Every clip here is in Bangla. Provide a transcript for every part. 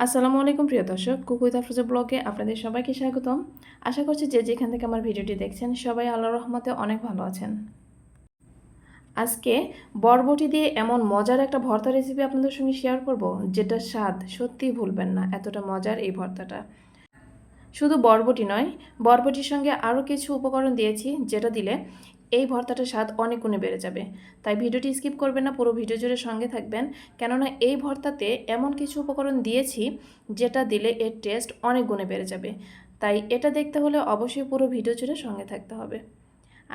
আসসালামু আলাইকুম প্রিয় দর্শক, কুকুই তাফরুজা ব্লগে আপনাদের সবাইকে স্বাগতম। আশা করছি যে যেখান থেকে আমার ভিডিওটি দেখছেন সবাই আল্লাহর রহমতে অনেক ভালো আছেন। আজকে বরবটি দিয়ে এমন মজার একটা ভর্তা রেসিপি আপনাদের সঙ্গে শেয়ার করব, যেটা স্বাদ সত্যিই ভুলবেন না। এতটা মজার এই ভর্তাটা। শুধু বরবটি নয়, বরবটির সঙ্গে আরও কিছু উপকরণ দিয়েছি, যেটা দিলে এই ভর্তাটার স্বাদ অনেক গুণে বেড়ে যাবে। তাই ভিডিওটি স্কিপ করবেন না, পুরো ভিডিও জুড়ে সঙ্গে থাকবেন। কেননা এই ভর্তাতে এমন কিছু উপকরণ দিয়েছি যেটা দিলে এর টেস্ট অনেক গুণে বেড়ে যাবে। তাই এটা দেখতে হলে অবশ্যই পুরো ভিডিও জুড়ে সঙ্গে থাকতে হবে।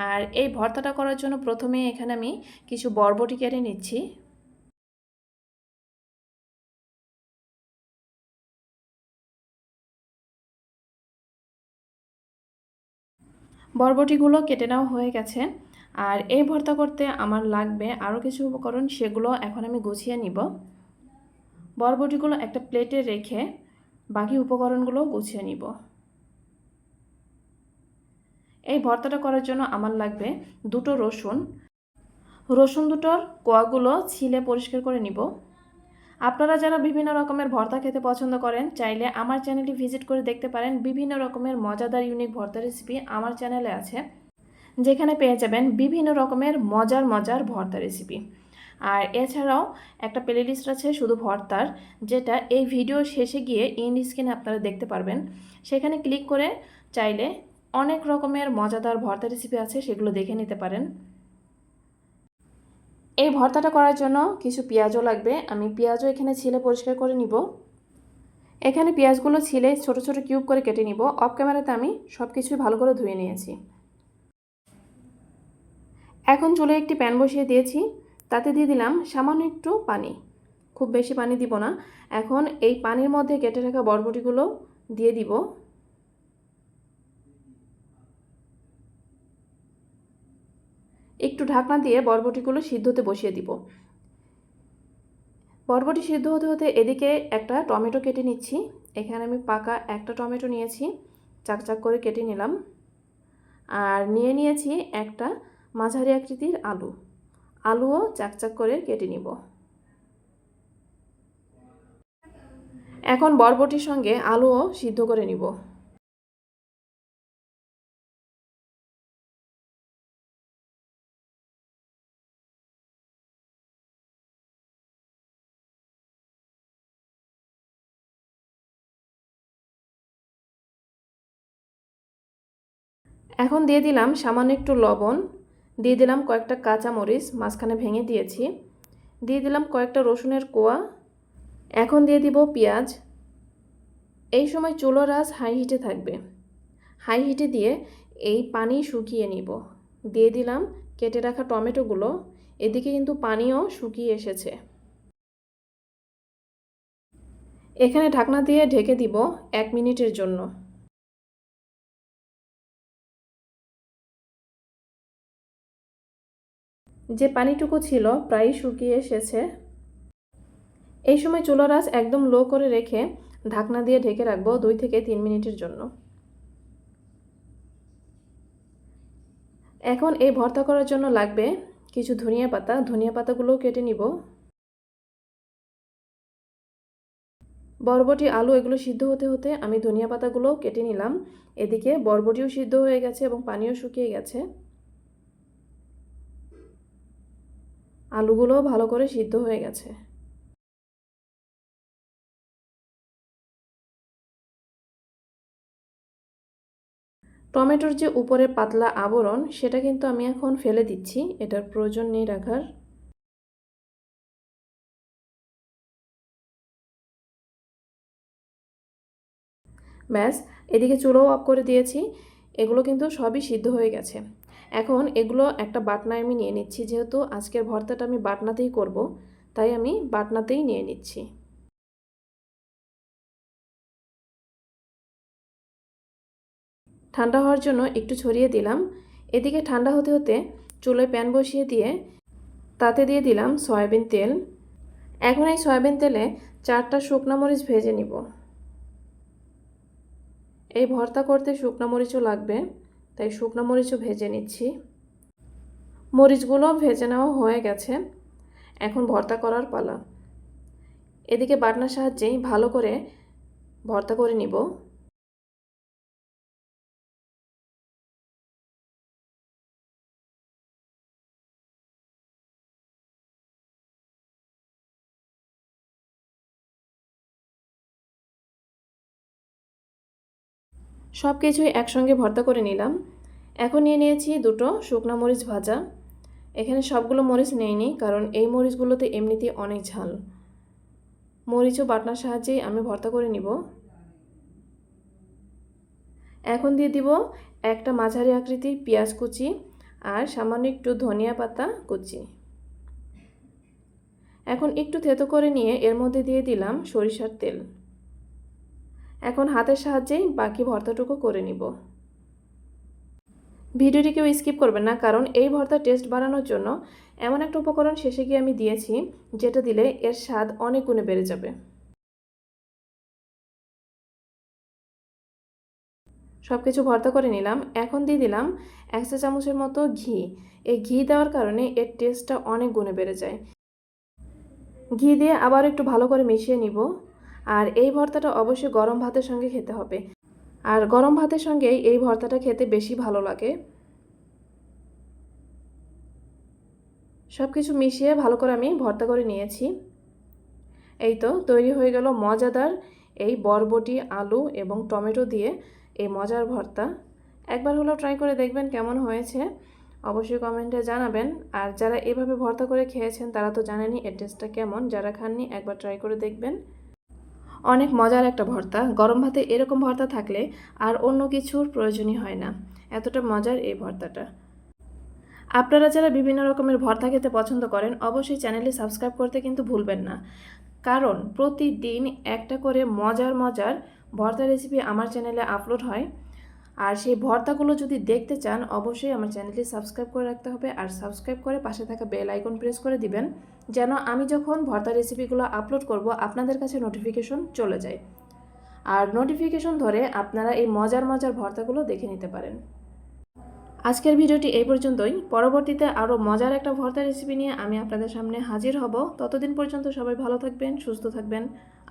আর এই ভর্তাটা করার জন্য প্রথমে এখানে আমি কিছু বরবটি কেটে নিচ্ছি। বরবটিগুলো কেটে নেওয়া হয়ে গেছে। আর এই ভর্তা করতে আমার লাগবে আরও কিছু উপকরণ, সেগুলো এখন আমি গুছিয়ে নিব। বরবটিগুলো একটা প্লেটে রেখে বাকি উপকরণগুলো গুছিয়ে নিব। এই ভর্তাটা করার জন্য আমার লাগবে দুটো রসুন। রসুন দুটোর কোয়াগুলো ছিলে পরিষ্কার করে নিব। আপনারা যারা বিভিন্ন রকমের ভর্তা খেতে পছন্দ করেন, চাইলে আমার চ্যানেলটি ভিজিট করে দেখতে পারেন। বিভিন্ন রকমের মজাদার ইউনিক ভর্তা রেসিপি আমার চ্যানেলে আছে, যেখানে পেয়ে যাবেন বিভিন্ন রকমের মজার মজার ভর্তা রেসিপি। আর এছাড়াও একটা প্লেলিস্ট আছে শুধু ভর্তার, যেটা এই ভিডিও শেষে গিয়ে ইন স্ক্রিনে আপনারা দেখতে পারবেন। সেখানে ক্লিক করে চাইলে অনেক রকমের মজাদার ভর্তা রেসিপি আছে, সেগুলো দেখে নিতে পারেন। এই ভর্তাটা করার জন্য কিছু পেঁয়াজও লাগবে। আমি পেঁয়াজও এখানে ছিলে পরিষ্কার করে নিব। এখানে পেঁয়াজগুলো ছিলে ছোট ছোট কিউব করে কেটে নিব। অফ ক্যামেরাতে আমি সব কিছুই ভালো করে ধুয়ে নিয়েছি। এখন চুলায় একটি প্যান বসিয়ে দিয়েছি, তাতে দিয়ে দিলাম সামান্য একটু পানি। খুব বেশি পানি দিব না। এখন এই পানির মধ্যে কেটে রাখা বরবটিগুলো দিয়ে দিব। একটু ঢাকনা দিয়ে বরবটিগুলো সিদ্ধ হতে বসিয়ে দিব। বরবটি সিদ্ধ হতে হতে এদিকে একটা টমেটো কেটে নিচ্ছি। এখানে আমি পাকা একটা টমেটো নিয়েছি, চাকচাক করে কেটে নিলাম। আর নিয়েছি একটা মাঝারি আকৃতির আলুও চাকচাক করে কেটে নিব। এখন বরবটির সঙ্গে আলুও সিদ্ধ করে নিব। এখন দিয়ে দিলাম সামান্য একটু লবণ, দিয়ে দিলাম কয়েকটা কাঁচামরিচ মাঝখানে ভেঙে দিয়েছি, দিয়ে দিলাম কয়েকটা রসুনের কোয়া। এখন দিয়ে দিব পেঁয়াজ। এই সময় চুলোর আঁচ হাই হিটে থাকবে। হাই হিটে দিয়ে এই পানি শুকিয়ে নিব। দিয়ে দিলাম কেটে রাখা টমেটোগুলো। এদিকে কিন্তু পানিও শুকিয়ে এসেছে। এখানে ঢাকনা দিয়ে ঢেকে দিব 1 মিনিটের জন্য। যে পানিটুকু ছিল প্রায় শুকিয়ে এসেছে। এই সময় চুলার আঁচ একদম লো করে রেখে ঢাকনা দিয়ে ঢেকে রাখবো 2 থেকে 3 মিনিটের জন্য। এখন এই ভর্তা করার জন্য লাগবে কিছু ধনিয়া পাতা। ধনিয়া পাতাগুলোও কেটে নিব। বরবটি আলু এগুলো সিদ্ধ হতে হতে আমি ধনিয়া পাতাগুলোও কেটে নিলাম। এদিকে বরবটিও সিদ্ধ হয়ে গেছে এবং পানিও শুকিয়ে গেছে। আলুগুলোও ভালো করে সিদ্ধ হয়ে গেছে। টমেটোর যে উপরে পাতলা আবরণ, সেটা কিন্তু আমি এখন ফেলে দিচ্ছি। এটার প্রয়োজন নেই রাখার। ব্যাস, এদিকে চুলাও অফ করে দিয়েছি। এগুলো কিন্তু সবই সিদ্ধ হয়ে গেছে। এখন এগুলো একটা বাটনায় আমি নিয়ে নিচ্ছি। যেহেতু আজকের ভর্তাটা আমি বাটনাতেই করব, তাই আমি বাটনাতেই নিয়ে নিচ্ছি। ঠান্ডা হওয়ার জন্য একটু ছড়িয়ে দিলাম। এদিকে ঠান্ডা হতে হতে চুলায় প্যান বসিয়ে দিয়ে তাতে দিয়ে দিলাম সয়াবিন তেল। এখন এই সয়াবিন তেলে 4টা শুকনো মরিচ ভেজে নিব। এই ভর্তা করতে শুকনো মরিচও লাগবে, তাই শুকনো মরিচও ভেজে নিচ্ছি। মরিচগুলো ভেজে নেওয়া হয়ে গেছে। এখন ভর্তা করার পালা। এদিকে বাটনার সাহায্যেই ভালো করে ভর্তা করে নিব। সব কিছুই একসঙ্গে ভর্তা করে নিলাম। এখন নিয়ে নিয়েছি দুটো শুকনো মরিচ ভাজা। এখানে সবগুলো মরিচ নেইনি, কারণ এই মরিচগুলোতে এমনিতেই অনেক ঝাল। মরিচ ও বাটনার সাহায্যেই আমি ভর্তা করে নিব। এখন দিয়ে দিব একটা মাঝারি আকৃতির পেঁয়াজ কুচি আর সামান্য একটু ধনিয়া পাতা কুচি। এখন একটু থেতো করে নিয়ে এর মধ্যে দিয়ে দিলাম সরিষার তেল। এখন হাতের সাহায্যেই বাকি ভর্তাটুকু করে নিব। ভিডিওটি কেউ স্কিপ করবেন না, কারণ এই ভর্তার টেস্ট বাড়ানোর জন্য এমন একটা উপকরণ শেষে গিয়ে আমি দিয়েছি, যেটা দিলে এর স্বাদ অনেক গুণে বেড়ে যাবে। সব কিছু ভর্তা করে নিলাম। এখন দিয়ে দিলাম 1 চা চামচের মতো ঘি। এই ঘি দেওয়ার কারণে এর টেস্টটা অনেক গুণে বেড়ে যায়। ঘি দিয়ে আবার একটু ভালো করে মিশিয়ে নিব। আর এই ভর্তাটা অবশ্যই গরম ভাতের সঙ্গে খেতে হবে। আর গরম ভাতের সঙ্গে এই ভর্তাটা খেতে বেশি ভালো লাগে। সব কিছু মিশিয়ে ভালো করে আমি ভর্তা করে নিয়েছি। এই তো তৈরি হয়ে গেল মজাদার এই বরবটি, আলু এবং টমেটো দিয়ে এই মজার ভর্তা। একবার হলেও ট্রাই করে দেখবেন কেমন হয়েছে, অবশ্যই কমেন্টে জানাবেন। আর যারা এভাবে ভর্তা করে খেয়েছেন তারা তো জানেনই এর টেস্টটা কেমন। যারা খাননি একবার ট্রাই করে দেখবেন। অনেক মজার একটা ভর্তা। গরম ভাতে এরকম ভর্তা থাকলে আর অন্য কিছুর প্রয়োজনই হয় না, এতটা মজার এই ভর্তাটা। আপনারা যারা বিভিন্ন রকমের ভর্তা খেতে পছন্দ করেন অবশ্যই চ্যানেলটি সাবস্ক্রাইব করতে কিন্তু ভুলবেন না, কারণ প্রতিদিন একটা করে মজার মজার ভর্তা রেসিপি আমার চ্যানেলে আপলোড হয়। আর সেই ভর্তাগুলো যদি দেখতে চান অবশ্যই আমার চ্যানেলটি সাবস্ক্রাইব করে রাখতে হবে। আর সাবস্ক্রাইব করে পাশে থাকা বেল আইকন প্রেস করে দিবেন, যেন আমি যখন ভর্তা রেসিপিগুলো আপলোড করব আপনাদের কাছে নোটিফিকেশন চলে যায়। আর নোটিফিকেশন ধরে আপনারা এই মজার মজার ভর্তাগুলো দেখে নিতে পারেন। আজকের ভিডিওটি এই পর্যন্তই। পরবর্তীতে আরও মজার একটা ভর্তা রেসিপি নিয়ে আমি আপনাদের সামনে হাজির হব। ততদিন পর্যন্ত সবাই ভালো থাকবেন, সুস্থ থাকবেন।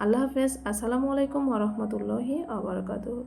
আল্লাহ হাফেজ। আসসালামু আলাইকুম ওয়া রাহমাতুল্লাহি ওয়া বারাকাতুহু।